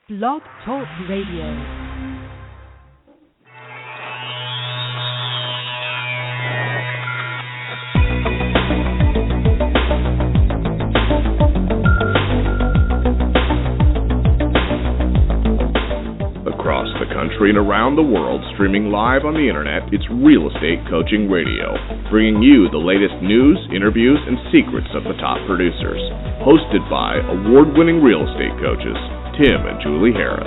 Blog Talk Radio. Across the country and around the world, streaming live on the internet, it's Real Estate Coaching Radio, bringing you the latest news, interviews, and secrets of the top producers. Hosted by award-winning real estate coaches, Tim and Julie Harris.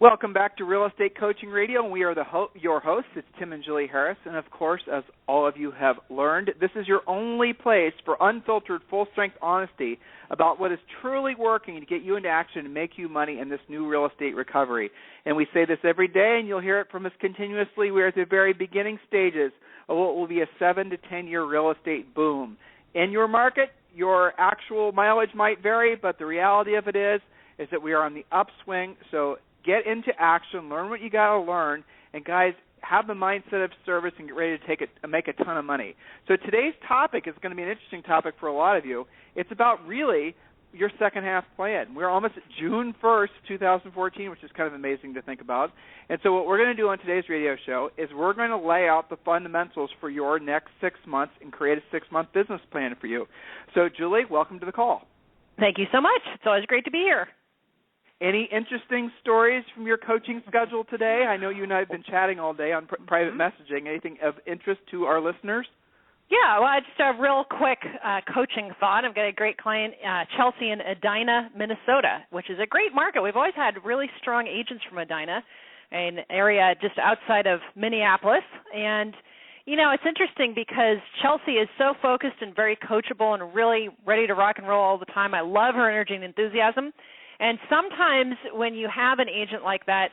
Welcome back to Real Estate Coaching Radio, and we are your hosts. It's Tim and Julie Harris, and of course, as all of you have learned, this is your only place for unfiltered, full-strength honesty about what is truly working to get you into action and make you money in this new real estate recovery. And we say this every day, and you'll hear it from us continuously. We're at the very beginning stages of what will be a 7 to 10 year real estate boom. In your market, your actual mileage might vary, but the reality of it is that we are on the upswing. So get into action, learn what you got to learn, and guys, have the mindset of service and get ready to make a ton of money. So today's topic is going to be an interesting topic for a lot of you. It's about really your second half plan. We're almost at June 1st, 2014, which is kind of amazing to think about. And so what we're going to do on today's radio show is we're going to lay out the fundamentals for your next 6 months and create a 6-month business plan for you. So, Julie, welcome to the call. Thank you so much. It's always great to be here. Any interesting stories from your coaching schedule today? I know you and I have been chatting all day on private messaging. Anything of interest to our listeners? Yeah, well, just a real quick coaching thought. I've got a great client, Chelsea in Edina, Minnesota, which is a great market. We've always had really strong agents from Edina, an area just outside of Minneapolis. And, you know, it's interesting because Chelsea is so focused and very coachable and really ready to rock and roll all the time. I love her energy and enthusiasm. And sometimes when you have an agent like that,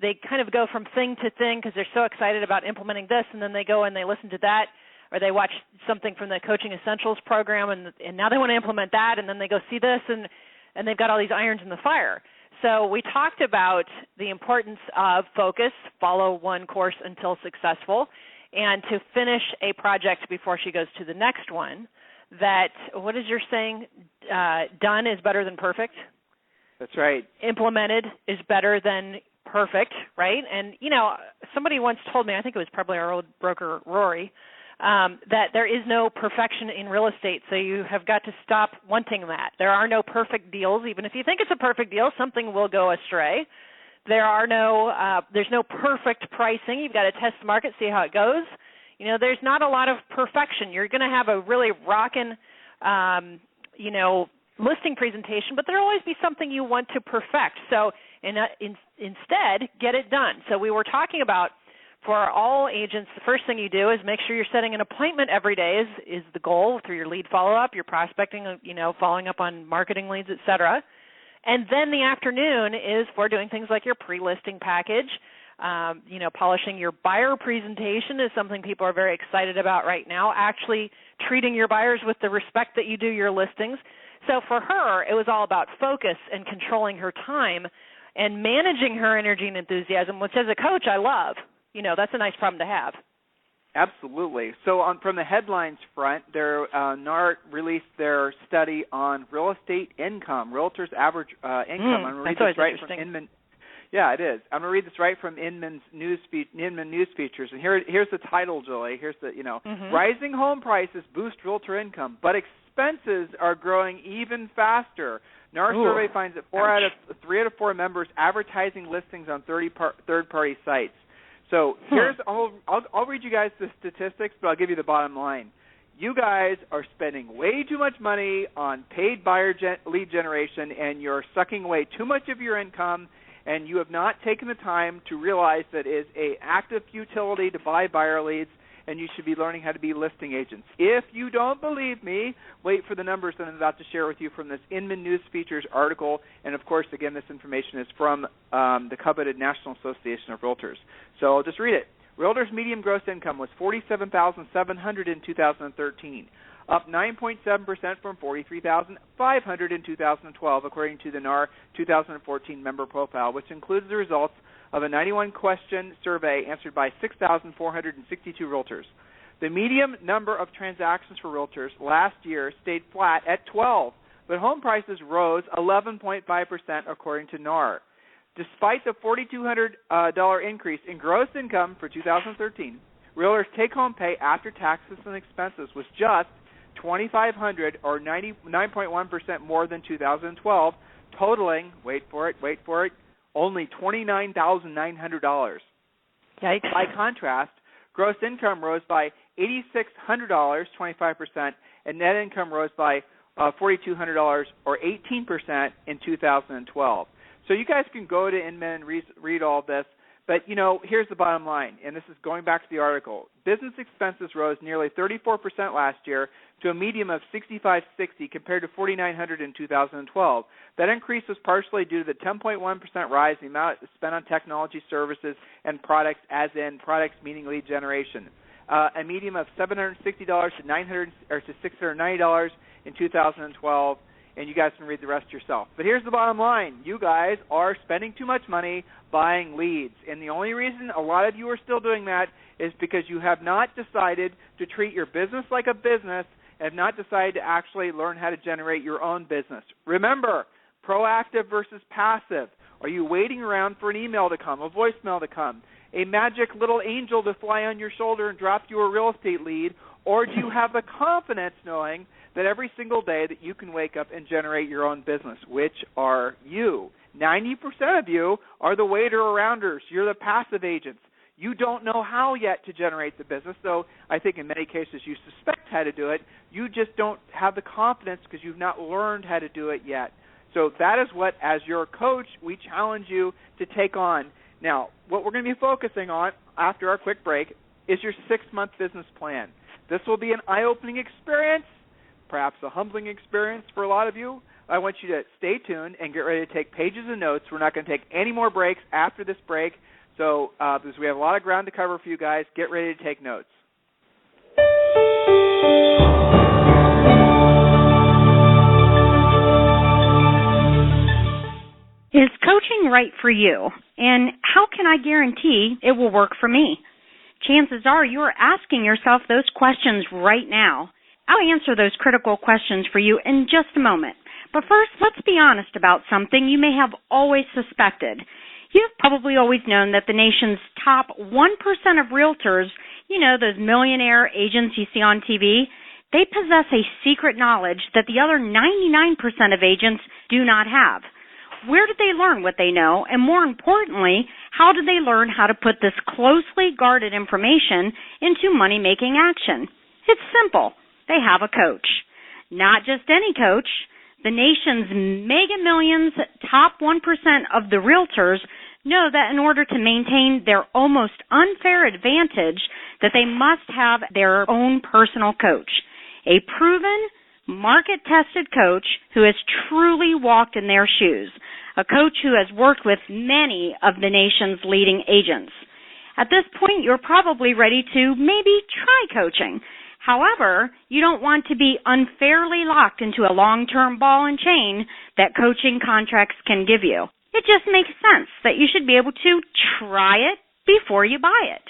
they kind of go from thing to thing because they're so excited about implementing this, and then they go and they listen to that, or they watch something from the Coaching Essentials program, and now they want to implement that, and then they go see this, and they've got all these irons in the fire. So we talked about the importance of focus, follow one course until successful, and to finish a project before she goes to the next one. That, what is your saying, done is better than perfect? That's right. Implemented is better than perfect, right? And, you know, somebody once told me, I think it was probably our old broker, Rory, that there is no perfection in real estate, so you have got to stop wanting that. There are no perfect deals. Even if you think it's a perfect deal, something will go astray. There's no perfect pricing. You've got to test the market, see how it goes. You know, there's not a lot of perfection. You're going to have a really rockin', listing presentation, but there'll always be something you want to perfect. So instead, get it done. So we were talking about, for all agents, the first thing you do is make sure you're setting an appointment every day is the goal through your lead follow-up, your prospecting, following up on marketing leads, et cetera. And then the afternoon is for doing things like your pre-listing package. Polishing your buyer presentation is something people are very excited about right now, actually treating your buyers with the respect that you do your listings. So for her, it was all about focus and controlling her time and managing her energy and enthusiasm, which as a coach I love. You know, that's a nice problem to have. Absolutely. So from the headlines front, NAR released their study on real estate income, realtors' average income. That's always interesting. Yeah, it is. I'm going to read this right from Inman News Features. And here's the title, Julie. Here's the, Rising home prices boost realtor income, but expenses are growing even faster. NAR survey finds that 3 out of 4 members advertising listings on third-party sites. So I'll read you guys the statistics, but I'll give you the bottom line. You guys are spending way too much money on paid buyer lead generation, and you're sucking away too much of your income, and you have not taken the time to realize that it is an active utility to buy buyer leads, and you should be learning how to be listing agents. If you don't believe me, wait for the numbers that I'm about to share with you from this Inman News Features article. And, of course, again, this information is from the coveted National Association of Realtors. So I'll just read it. Realtors' median gross income was $47,700 in 2013, up 9.7% from $43,500 in 2012, according to the NAR 2014 member profile, which includes the results of a 91-question survey answered by 6,462 realtors. The median number of transactions for realtors last year stayed flat at 12, but home prices rose 11.5% according to NAR. Despite the $4,200 increase in gross income for 2013, realtors' take-home pay after taxes and expenses was just $2,500 or 99.1% more than 2012, totaling, wait for it, only $29,900. Yikes. By contrast, gross income rose by $8,600, 25%, and net income rose by $4,200 or 18% in 2012. So you guys can go to Inman and read all this, but, here's the bottom line, and this is going back to the article. Business expenses rose nearly 34% last year to a median of $6,560 compared to $4,900 in 2012. That increase was partially due to the 10.1% rise in the amount spent on technology services and products, as in products meaning lead generation. A median of $760 to $690 in 2012. And you guys can read the rest yourself. But here's the bottom line. You guys are spending too much money buying leads. And the only reason a lot of you are still doing that is because you have not decided to treat your business like a business and have not decided to actually learn how to generate your own business. Remember, proactive versus passive. Are you waiting around for an email to come, a voicemail to come, a magic little angel to fly on your shoulder and drop you a real estate lead? Or do you have the confidence knowing that every single day that you can wake up and generate your own business? Which are you? 90% of you are the waiter-arounders. You're the passive agents. You don't know how yet to generate the business, though I think in many cases you suspect how to do it. You just don't have the confidence because you've not learned how to do it yet. So that is what, as your coach, we challenge you to take on. Now, what we're going to be focusing on after our quick break is your 6-month business plan. This will be an eye-opening experience, perhaps a humbling experience for a lot of you. I want you to stay tuned and get ready to take pages of notes. We're not going to take any more breaks after this break, so because we have a lot of ground to cover for you guys, get ready to take notes. Is coaching right for you? And how can I guarantee it will work for me? Chances are you're asking yourself those questions right now. I'll answer those critical questions for you in just a moment. But first, let's be honest about something you may have always suspected. You've probably always known that the nation's top 1% of realtors, those millionaire agents you see on TV, they possess a secret knowledge that the other 99% of agents do not have. Where did they learn what they know? And more importantly, how did they learn how to put this closely guarded information into money-making action? It's simple. They have a coach. Not just any coach. The nation's mega millions, top 1% of the realtors know that in order to maintain their almost unfair advantage, that they must have their own personal coach. A proven, market-tested coach who has truly walked in their shoes. A coach who has worked with many of the nation's leading agents. At this point, you're probably ready to maybe try coaching. However, you don't want to be unfairly locked into a long-term ball and chain that coaching contracts can give you. It just makes sense that you should be able to try it before you buy it.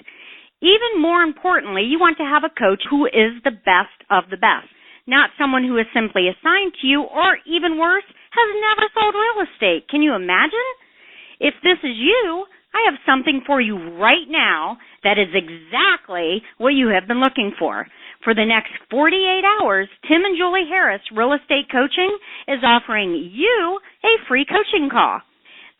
Even more importantly, you want to have a coach who is the best of the best, not someone who is simply assigned to you or, even worse, has never sold real estate. Can you imagine? If this is you, I have something for you right now that is exactly what you have been looking for. For the next 48 hours, Tim and Julie Harris Real Estate Coaching is offering you a free coaching call.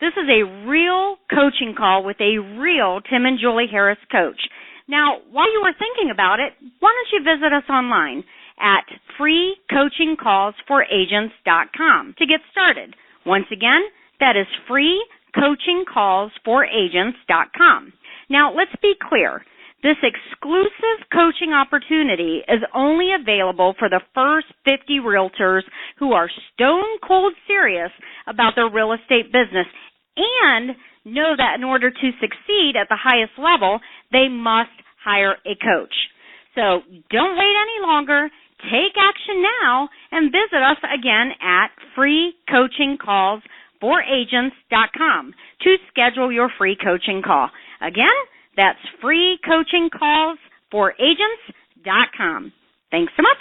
This is a real coaching call with a real Tim and Julie Harris coach. Now, while you are thinking about it, why don't you visit us online at freecoachingcallsforagents.com to get started. Once again, that is freecoachingcallsforagents.com. Now, let's be clear. This exclusive coaching opportunity is only available for the first 50 realtors who are stone cold serious about their real estate business and know that in order to succeed at the highest level, they must hire a coach. So don't wait any longer. Take action now and visit us again at freecoachingcallsforagents.com to schedule your free coaching call. Again, that's freecoachingcallsforagents.com. Thanks so much.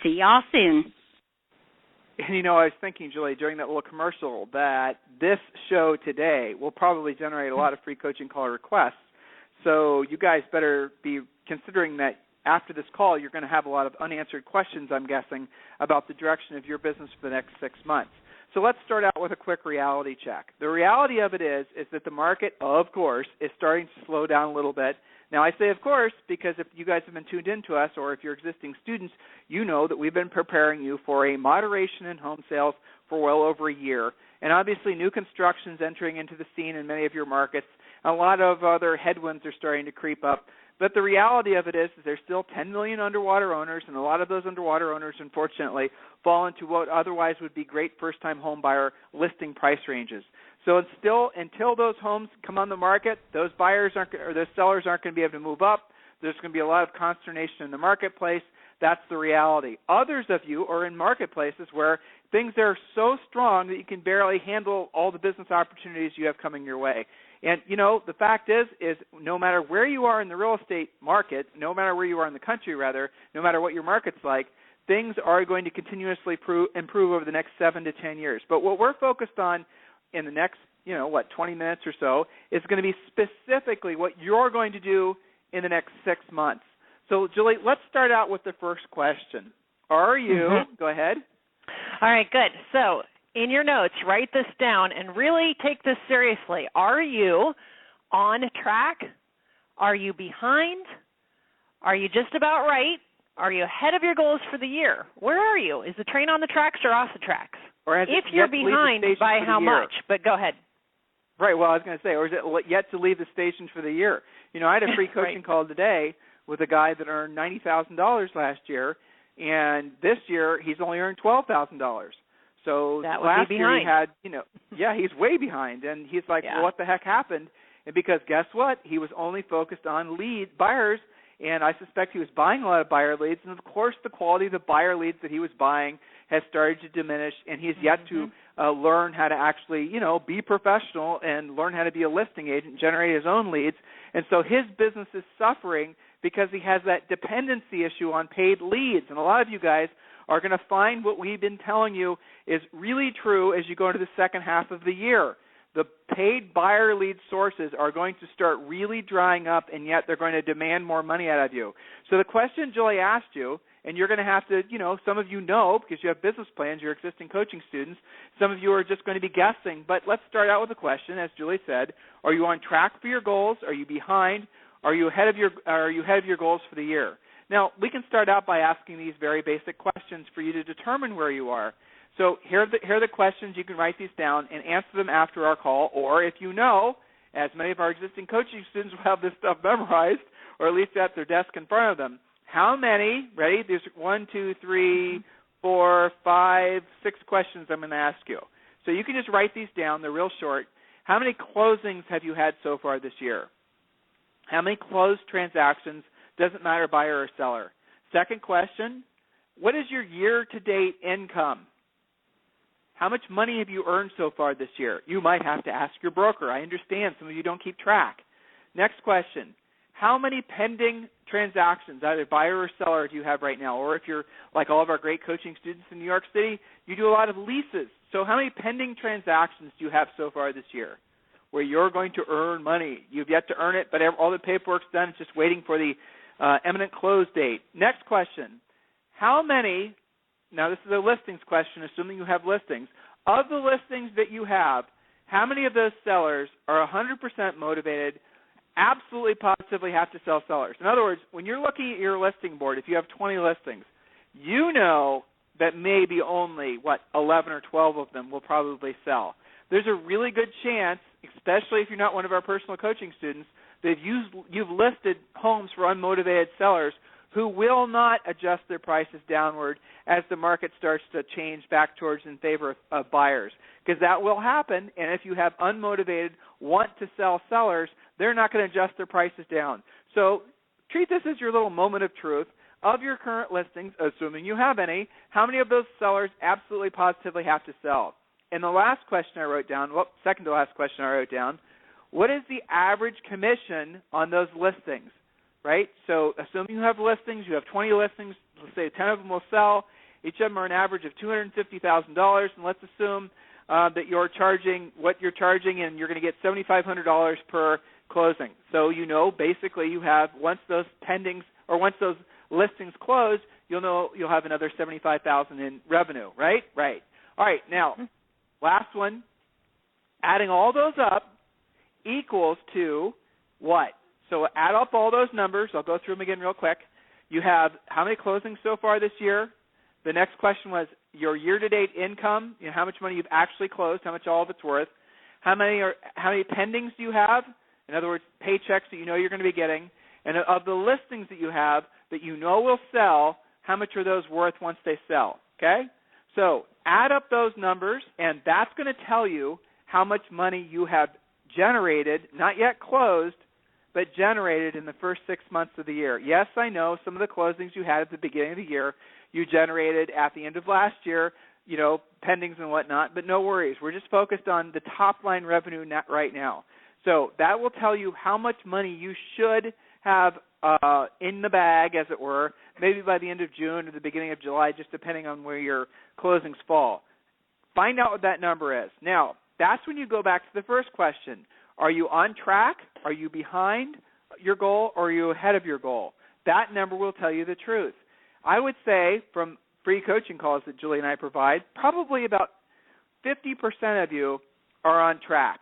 See y'all soon. And, I was thinking, Julie, during that little commercial, that this show today will probably generate a lot of free coaching call requests. So you guys better be considering that after this call, you're going to have a lot of unanswered questions, I'm guessing, about the direction of your business for the next 6 months. So let's start out with a quick reality check. The reality of it is that the market, of course, is starting to slow down a little bit. Now, I say of course because if you guys have been tuned into us or if you're existing students, you know that we've been preparing you for a moderation in home sales for well over a year. And obviously new construction's entering into the scene in many of your markets. A lot of other headwinds are starting to creep up. But the reality of it is there's still 10 million underwater owners, and a lot of those underwater owners, unfortunately, fall into what otherwise would be great first-time home buyer listing price ranges. So it's still, until those homes come on the market, those buyers aren't, or those sellers aren't going to be able to move up. There's going to be a lot of consternation in the marketplace. That's the reality. Others of you are in marketplaces where things are so strong that you can barely handle all the business opportunities you have coming your way. And, the fact is no matter where you are in the real estate market, no matter where you are in the country, rather, no matter what your market's like, things are going to continuously improve over the next 7 to 10 years. But what we're focused on in the next, 20 minutes or so is going to be specifically what you're going to do in the next 6 months. So, Julie, let's start out with the first question. Are you, go ahead. All right, good. So, in your notes, write this down and really take this seriously. Are you on track? Are you behind? Are you just about right? Are you ahead of your goals for the year? Where are you? Is the train on the tracks or off the tracks? Or if you're behind, by how much? But go ahead. Right, well, I was going to say, or is it yet to leave the station for the year? I had a free coaching call today with a guy that earned $90,000 last year, and this year he's only earned $12,000. So that last be year he had, he's way behind, and he's like, well, what the heck happened? And because guess what? He was only focused on buyers, and I suspect he was buying a lot of buyer leads, and of course the quality of the buyer leads that he was buying has started to diminish, and he's yet to learn how to actually, be professional and learn how to be a listing agent, generate his own leads. And so his business is suffering because he has that dependency issue on paid leads. And a lot of you guys are going to find what we've been telling you is really true as you go into the second half of the year. The paid buyer lead sources are going to start really drying up, and yet they're going to demand more money out of you. So the question Julie asked you, and you're going to have to, some of you know because you have business plans, you're existing coaching students. Some of you are just going to be guessing. But let's start out with a question, as Julie said. Are you on track for your goals? Are you behind? Are you ahead of your goals for the year? Now, we can start out by asking these very basic questions for you to determine where you are. So here are the questions. You can write these down and answer them after our call, or if you know, as many of our existing coaching students will have this stuff memorized, or at least at their desk in front of them. How many, ready? There's 1, 2, 3, 4, 5, 6 questions I'm going to ask you. So you can just write these down. They're real short. How many closings have you had so far this year? How many closed transactions? Doesn't matter buyer or seller. Second question, what is your year-to-date income? How much money have you earned so far this year? You might have to ask your broker. I understand some of you don't keep track. Next question, how many pending transactions, either buyer or seller, do you have right now? Or if you're like all of our great coaching students in New York City, you do a lot of leases. So how many pending transactions do you have so far this year where you're going to earn money? You've yet to earn it, but all the paperwork's done. It's just waiting for the imminent close date. Next question, how many, now this is a listings question, assuming you have listings, of the listings that you have, how many of those sellers are 100% motivated, absolutely positively have to sell sellers? In other words, when you're looking at your listing board, if you have 20 listings, you know that maybe only, 11 or 12 of them will probably sell. There's a really good chance, especially if you're not one of our personal coaching students, that you've listed homes for unmotivated sellers who will not adjust their prices downward as the market starts to change back towards in favor of buyers. Because that will happen, and if you have unmotivated, want-to-sell sellers, they're not going to adjust their prices down. So treat this as your little moment of truth. Of your current listings, assuming you have any, how many of those sellers absolutely positively have to sell? And the last question I wrote down, second to last question I wrote down, what is the average commission on those listings, right? So assuming you have listings, you have 20 listings, let's say 10 of them will sell, Each of them are an average of $250,000, and let's assume that you're charging what you're charging, and you're going to get $7,500 per closing. So basically you have, once those listings close, you'll have another $75,000 in revenue, right? Right. All right. Now, last one. Adding all those up equals to what? So add up all those numbers. I'll go through them again real quick. You have how many closings so far this year? The next question was your year-to-date income, how much money you've actually closed, how much all of it's worth. How many pendings do you have? In other words, paychecks that you're going to be getting. And of the listings that you have that will sell, how much are those worth once they sell? Okay? So add up those numbers, and that's going to tell you how much money you have generated, not yet closed, but generated in the first 6 months of the year. Yes, I know some of the closings you had at the beginning of the year, you generated at the end of last year, pendings and whatnot, but no worries. We're just focused on the top-line revenue net right now. So that will tell you how much money you should have in the bag, as it were, maybe by the end of June or the beginning of July, just depending on where your closings fall. Find out what that number is. Now, that's when you go back to the first question. Are you on track? Are you behind your goal? Or are you ahead of your goal? That number will tell you the truth. I would say from free coaching calls that Julie and I provide, probably about 50% of you are on track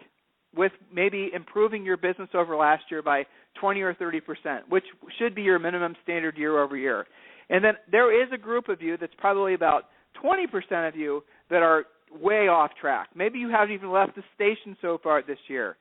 with maybe improving your business over last year by 20 or 30%, which should be your minimum standard year over year. And then there is a group of you that's probably about 20% of you that are way off track. Maybe you haven't even left the station so far this year.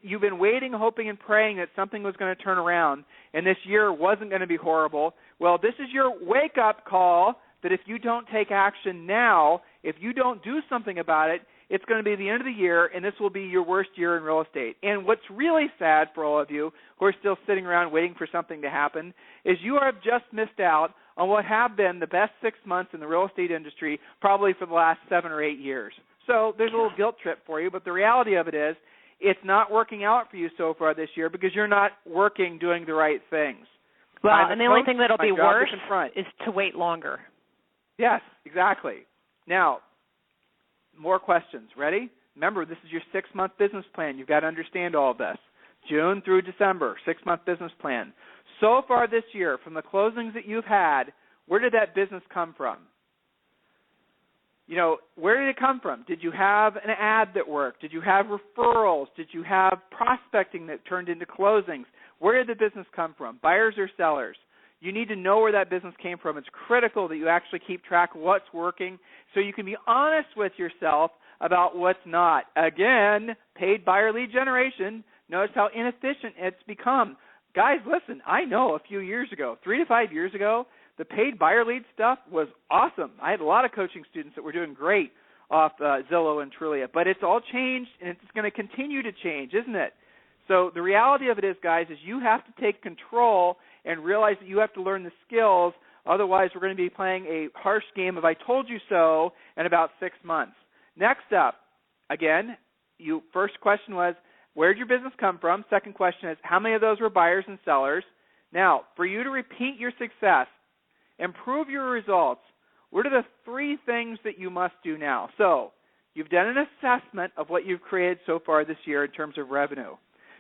You've been waiting, hoping, and praying that something was going to turn around, and this year wasn't going to be horrible. Well, this is your wake-up call that if you don't take action now, if you don't do something about it, it's going to be the end of the year, and this will be your worst year in real estate. And what's really sad for all of you who are still sitting around waiting for something to happen is you have just missed out on what have been the best 6 months in the real estate industry probably for the last 7 or 8 years. So there's a little guilt trip for you, but the reality of it is it's not working out for you so far this year because you're not doing the right things. Well, and the only thing that'll be worse is to wait longer. Yes, exactly. Now, more questions. Ready? Remember, this is your 6-month business plan. You've got to understand all of this. June through December, 6-month business plan. So far this year, from the closings that you've had, where did that business come from? Where did it come from? Did you have an ad that worked? Did you have referrals? Did you have prospecting that turned into closings? Where did the business come from? Buyers or sellers? You need to know where that business came from. It's critical that you actually keep track of what's working so you can be honest with yourself about what's not. Again, paid buyer lead generation. Notice how inefficient it's become. Guys, listen, I know a few years ago, 3 to 5 years ago, the paid buyer lead stuff was awesome. I had a lot of coaching students that were doing great off Zillow and Trulia, but it's all changed, and it's going to continue to change, isn't it? So the reality of it is, guys, is you have to take control and realize that you have to learn the skills. Otherwise, we're going to be playing a harsh game of I told you so in about 6 months. Next up, again, first question was, where did your business come from? Second question is, how many of those were buyers and sellers? Now, for you to repeat your success, improve your results, what are the 3 things that you must do now? So you've done an assessment of what you've created so far this year in terms of revenue.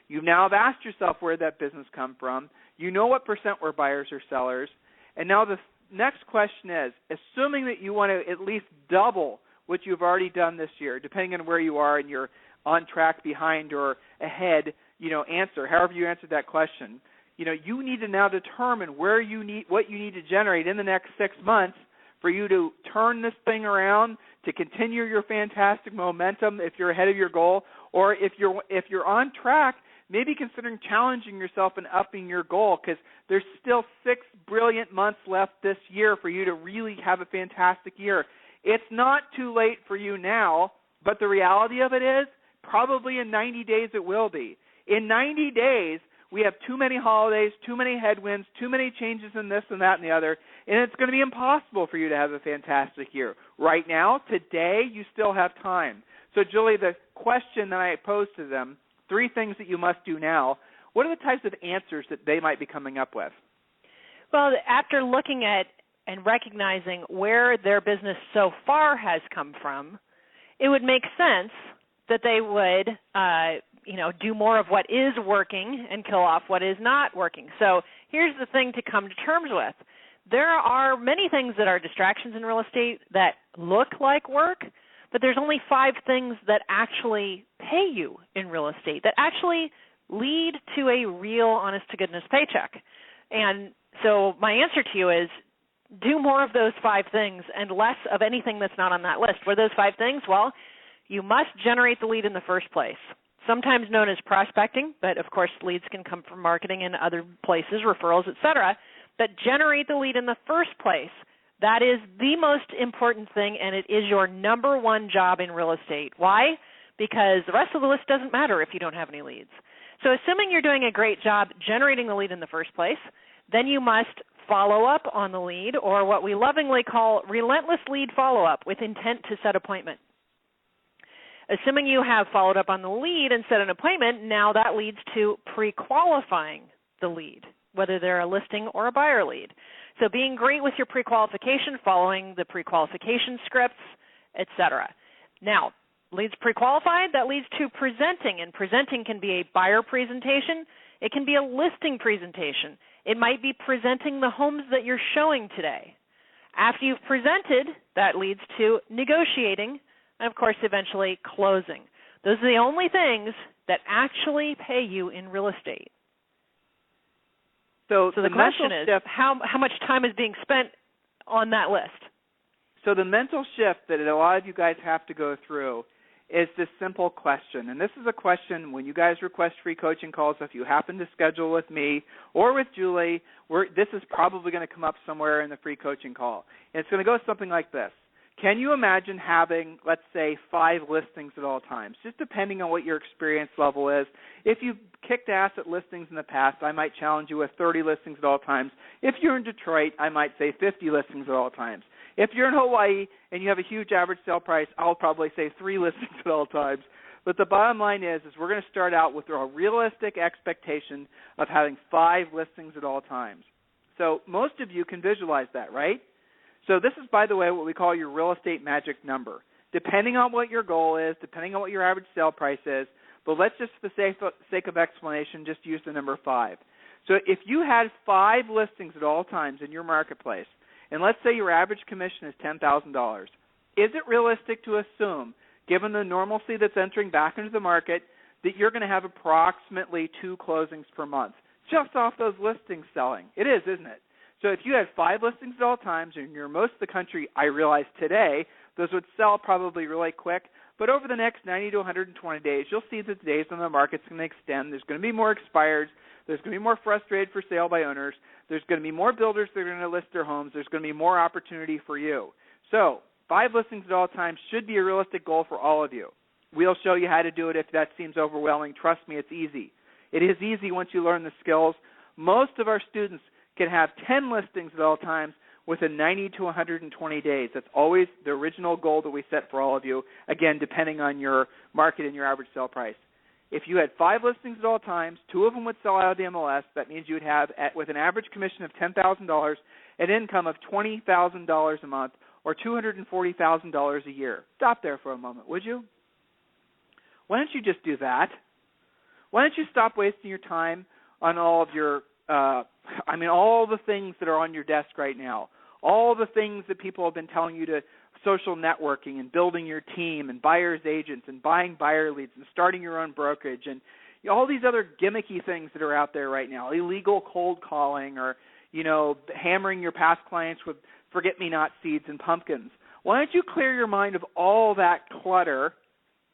You now have asked yourself where that business come from. You know what % were buyers or sellers. And now the next question is, assuming that you want to at least double what you've already done this year, depending on where you are and you're on track, behind, or ahead, answer, however you answered that question, you need to now determine what you need to generate in the next 6 months for you to turn this thing around, to continue your fantastic momentum if you're ahead of your goal, or if you're on track, maybe considering challenging yourself and upping your goal, because there's still 6 brilliant months left this year for you to really have a fantastic year. It's not too late for you now, but the reality of it is probably in 90 days it will be. In 90 days, we have too many holidays, too many headwinds, too many changes in this and that and the other, and it's going to be impossible for you to have a fantastic year. Right now, today, you still have time. So, Julie, the question that I posed to them, 3 things that you must do now, what are the types of answers that they might be coming up with? Well, after looking at and recognizing where their business so far has come from, it would make sense that they would, do more of what is working and kill off what is not working. So here's the thing to come to terms with. There are many things that are distractions in real estate that look like work, but there's only 5 things that actually pay you in real estate, that actually lead to a real, honest-to-goodness paycheck. And so my answer to you is do more of those 5 things and less of anything that's not on that list. What are those 5 things? Well, you must generate the lead in the first place, sometimes known as prospecting, but of course leads can come from marketing and other places, referrals, et cetera. But generate the lead in the first place. That is the most important thing, and it is your number one job in real estate. Why? Because the rest of the list doesn't matter if you don't have any leads. So assuming you're doing a great job generating the lead in the first place, then you must follow up on the lead, or what we lovingly call relentless lead follow-up with intent to set appointment. Assuming you have followed up on the lead and set an appointment, now that leads to pre-qualifying the lead, whether they're a listing or a buyer lead. So being great with your pre-qualification, following the pre-qualification scripts, etc. Now, leads pre-qualified, that leads to presenting, and presenting can be a buyer presentation. It can be a listing presentation. It might be presenting the homes that you're showing today. After you've presented, that leads to negotiating, and of course, eventually closing. Those are the only things that actually pay you in real estate. So the question is, how much time is being spent on that list? So the mental shift that a lot of you guys have to go through is this simple question. And this is a question when you guys request free coaching calls, if you happen to schedule with me or with Julie, this is probably going to come up somewhere in the free coaching call. And it's going to go something like this. Can you imagine having, let's say, 5 listings at all times, just depending on what your experience level is? If you've kicked ass at listings in the past, I might challenge you with 30 listings at all times. If you're in Detroit, I might say 50 listings at all times. If you're in Hawaii and you have a huge average sale price, I'll probably say 3 listings at all times. But the bottom line is we're going to start out with a realistic expectation of having 5 listings at all times. So most of you can visualize that, right? So this is, by the way, what we call your real estate magic number. Depending on what your goal is, depending on what your average sale price is, but let's just, for the sake of explanation, just use the number 5. So if you had 5 listings at all times in your marketplace, and let's say your average commission is $10,000, is it realistic to assume, given the normalcy that's entering back into the market, that you're going to have approximately 2 closings per month just off those listings selling? It is, isn't it? So if you had 5 listings at all times, and you're most of the country, I realize today, those would sell probably really quick. But over the next 90 to 120 days, you'll see that the days on the market's going to extend. There's going to be more expireds. There's going to be more frustrated for sale by owners. There's going to be more builders that are going to list their homes. There's going to be more opportunity for you. So 5 listings at all times should be a realistic goal for all of you. We'll show you how to do it if that seems overwhelming. Trust me, it's easy. It is easy once you learn the skills. Most of our students can have 10 listings at all times within 90 to 120 days. That's always the original goal that we set for all of you, again, depending on your market and your average sale price. If you had 5 listings at all times, 2 of them would sell out of the MLS. That means you would have, with an average commission of $10,000, an income of $20,000 a month or $240,000 a year. Stop there for a moment, would you? Why don't you just do that? Why don't you stop wasting your time on all of your all the things that are on your desk right now, all the things that people have been telling you to social networking and building your team and buyer's agents and buying buyer leads and starting your own brokerage and all these other gimmicky things that are out there right now, illegal cold calling or, hammering your past clients with forget-me-not seeds and pumpkins. Why don't you clear your mind of all that clutter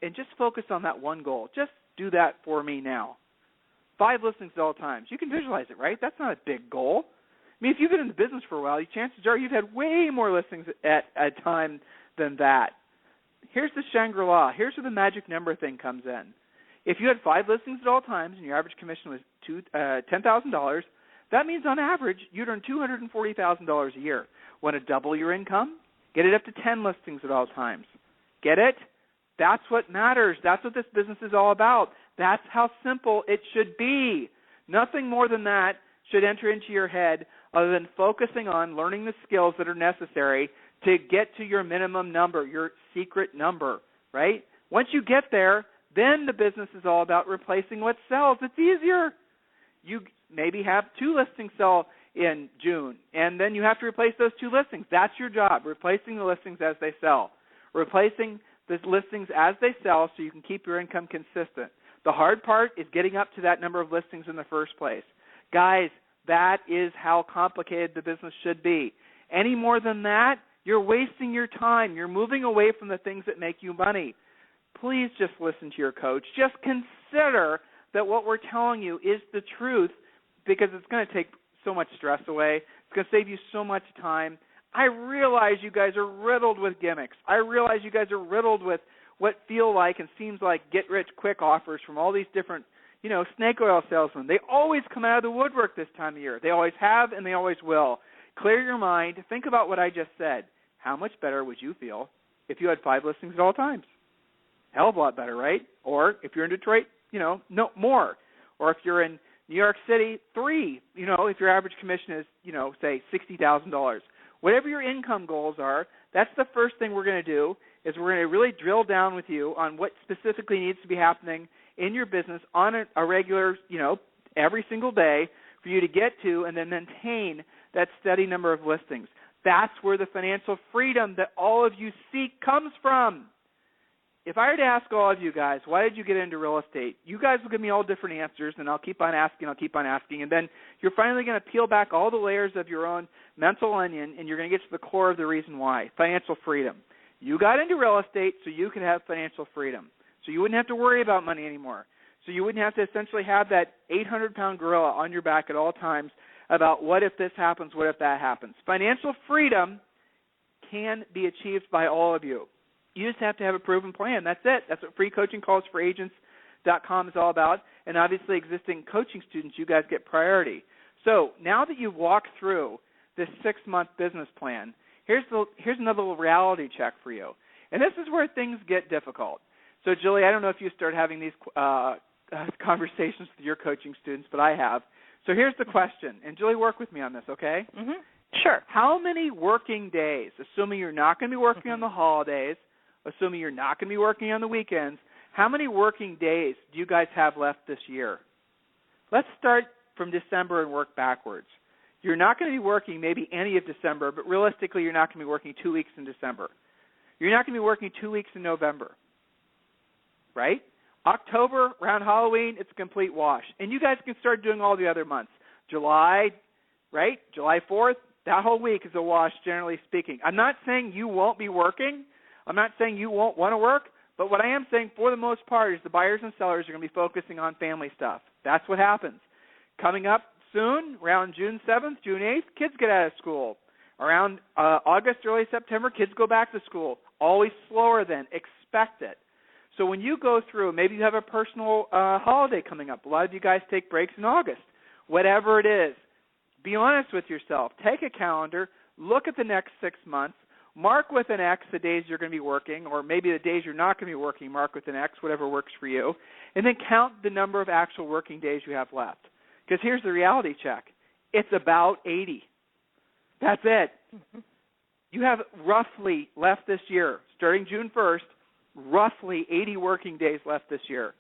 and just focus on that one goal? Just do that for me now. 5 listings at all times. You can visualize it, right? That's not a big goal. I mean, if you've been in the business for a while, chances are you've had way more listings at a time than that. Here's the Shangri-La. Here's where the magic number thing comes in. If you had 5 listings at all times and your average commission was $10,000, that means on average you'd earn $240,000 a year. Want to double your income? Get it up to 10 listings at all times. Get it? That's what matters. That's what this business is all about. That's how simple it should be. Nothing more than that should enter into your head other than focusing on learning the skills that are necessary to get to your minimum number, your secret number, right? Once you get there, then the business is all about replacing what sells. It's easier. You maybe have 2 listings sell in June, and then you have to replace those 2 listings. That's your job, replacing the listings as they sell, replacing the listings as they sell so you can keep your income consistent. The hard part is getting up to that number of listings in the first place. Guys, that is how complicated the business should be. Any more than that, you're wasting your time. You're moving away from the things that make you money. Please just listen to your coach. Just consider that what we're telling you is the truth, because it's going to take so much stress away. It's going to save you so much time. I realize you guys are riddled with gimmicks. I realize you guys are riddled with what feel like and seems like get-rich-quick offers from all these different, snake oil salesmen. They always come out of the woodwork this time of year. They always have, and they always will. Clear your mind. Think about what I just said. How much better would you feel if you had 5 listings at all times? Hell of a lot better, right? Or if you're in Detroit, no more. Or if you're in New York City, 3. If your average commission is, say $60,000. Whatever your income goals are, that's the first thing we're going to do, is we're going to really drill down with you on what specifically needs to be happening in your business on a regular, every single day for you to get to and then maintain that steady number of listings. That's where the financial freedom that all of you seek comes from. If I were to ask all of you guys, why did you get into real estate? You guys will give me all different answers, and I'll keep on asking, and then you're finally going to peel back all the layers of your own mental onion, and you're going to get to the core of the reason why, financial freedom. You got into real estate so you could have financial freedom, so you wouldn't have to worry about money anymore, so you wouldn't have to essentially have that 800-pound gorilla on your back at all times about what if this happens, what if that happens. Financial freedom can be achieved by all of you. You just have to have a proven plan. That's it. That's what freecoachingcallsforagents.com is all about. And obviously existing coaching students, you guys get priority. So now that you've walked through this 6-month business plan, here's another little reality check for you. And this is where things get difficult. So, Julie, I don't know if you start having these conversations with your coaching students, but I have. So here's the question. And, Julie, work with me on this, okay? Mm-hmm. Sure. How many working days, assuming you're not going to be working on the holidays, assuming you're not going to be working on the weekends, how many working days do you guys have left this year? Let's start from December and work backwards. You're not going to be working maybe any of December, but realistically you're not going to be working 2 weeks in December. You're not going to be working 2 weeks in November, right? October, around Halloween, it's a complete wash. And you guys can start doing all the other months. July, right? July 4th, that whole week is a wash, generally speaking. I'm not saying you won't be working. I'm not saying you won't want to work, but what I am saying for the most part is the buyers and sellers are going to be focusing on family stuff. That's what happens. Coming up soon, around June 7th, June 8th, kids get out of school. Around August, early September, kids go back to school. Always slower then. Expect it. So when you go through, maybe you have a personal holiday coming up. A lot of you guys take breaks in August. Whatever it is, be honest with yourself. Take a calendar. Look at the next 6 months. Mark with an X the days you're going to be working, or maybe the days you're not going to be working, mark with an X, whatever works for you. And then count the number of actual working days you have left. Because here's the reality check. It's about 80. That's it. Mm-hmm. You have roughly left this year, starting June 1st, roughly 80 working days left this year.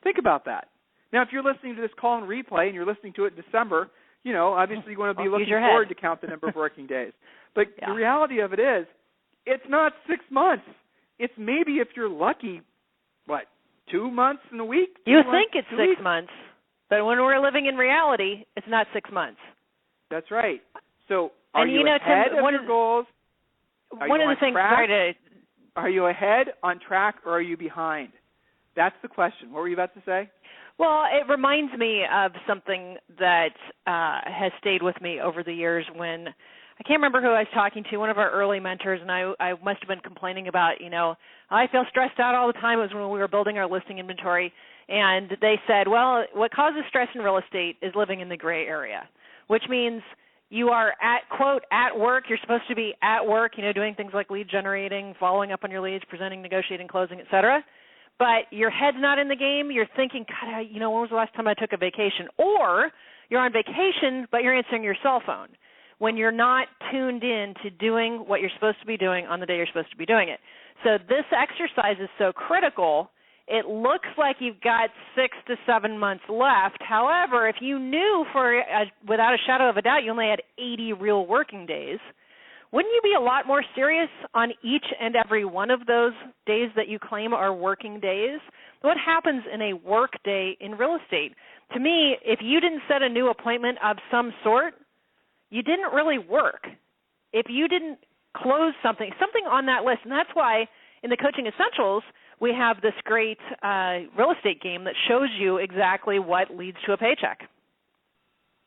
Think about that. Now, if you're listening to this call in replay and you're listening to it in December, obviously you want to be looking forward to count the number of working days. But the reality of it is, it's not 6 months. It's maybe, if you're lucky, 2 months and a week? You think it's 6 months, but when we're living in reality, it's not 6 months. That's right. So are you ahead of your goals? One of the things, are you ahead, on track, or are you behind? That's the question. What were you about to say? Well, it reminds me of something that has stayed with me over the years when I can't remember who I was talking to, one of our early mentors, and I must have been complaining about, I feel stressed out all the time. It was when we were building our listing inventory, and they said, well, what causes stress in real estate is living in the gray area, which means you are at work. You're supposed to be at work, doing things like lead generating, following up on your leads, presenting, negotiating, closing, et cetera. But your head's not in the game. You're thinking, God, when was the last time I took a vacation? Or you're on vacation, but you're answering your cell phone. when you're not tuned in to doing what you're supposed to be doing on the day you're supposed to be doing it. So this exercise is so critical. It looks like you've got 6 to 7 months left. However, if you knew without a shadow of a doubt you only had 80 real working days, wouldn't you be a lot more serious on each and every one of those days that you claim are working days? What happens in a work day in real estate? To me, if you didn't set a new appointment of some sort, you didn't really work. If you didn't close something on that list, and that's why in the Coaching Essentials, we have this great real estate game that shows you exactly what leads to a paycheck.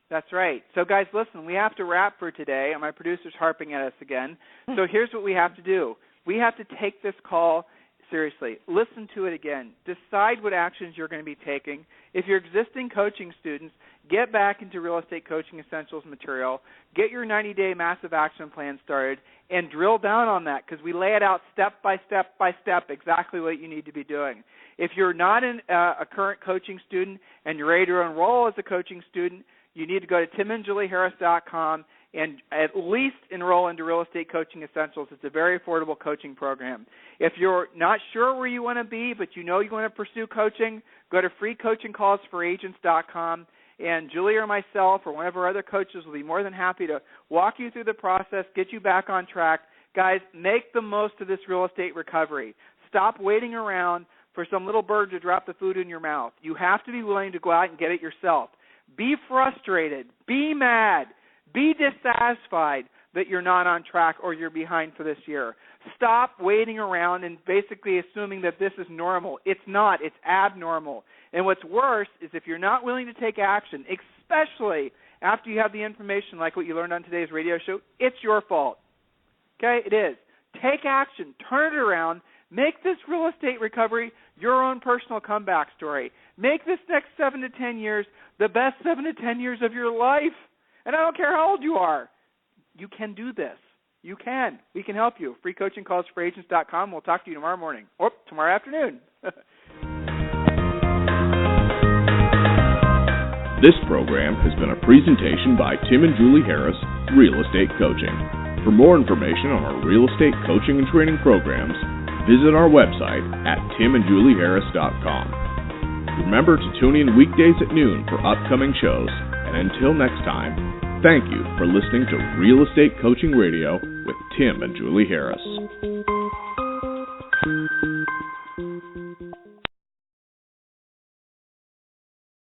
That's right. So, guys, listen, we have to wrap for today, and my producer's harping at us again. So here's what we have to do. We have to take this call seriously. Listen to it again. Decide what actions you're going to be taking. If you're existing coaching students, get back into Real Estate Coaching Essentials material. Get your 90-day massive action plan started and drill down on that, because we lay it out step by step by step exactly what you need to be doing. If you're not a current coaching student and you're ready to enroll as a coaching student, you need to go to timandjulieharris.com and at least enroll into Real Estate Coaching Essentials. It's a very affordable coaching program. If you're not sure where you want to be, but you know you want to pursue coaching, go to freecoachingcallsforagents.com, and Julie or myself or one of our other coaches will be more than happy to walk you through the process, get you back on track. Guys, make the most of this real estate recovery. Stop waiting around for some little bird to drop the food in your mouth. You have to be willing to go out and get it yourself. Be frustrated. Be mad. Be dissatisfied that you're not on track or you're behind for this year. Stop waiting around and basically assuming that this is normal. It's not. It's abnormal. And what's worse is if you're not willing to take action, especially after you have the information like what you learned on today's radio show, it's your fault. Okay? It is. Take action. Turn it around. Make this real estate recovery your own personal comeback story. Make this next 7 to 10 years the best 7 to 10 years of your life. And I don't care how old you are. You can do this. You can. We can help you. freecoachingcallsforagents.com. We'll talk to you tomorrow morning or tomorrow afternoon. This program has been a presentation by Tim and Julie Harris, Real Estate Coaching. For more information on our real estate coaching and training programs, visit our website at timandjulieharris.com. Remember to tune in weekdays at noon for upcoming shows. And until next time, thank you for listening to Real Estate Coaching Radio with Tim and Julie Harris.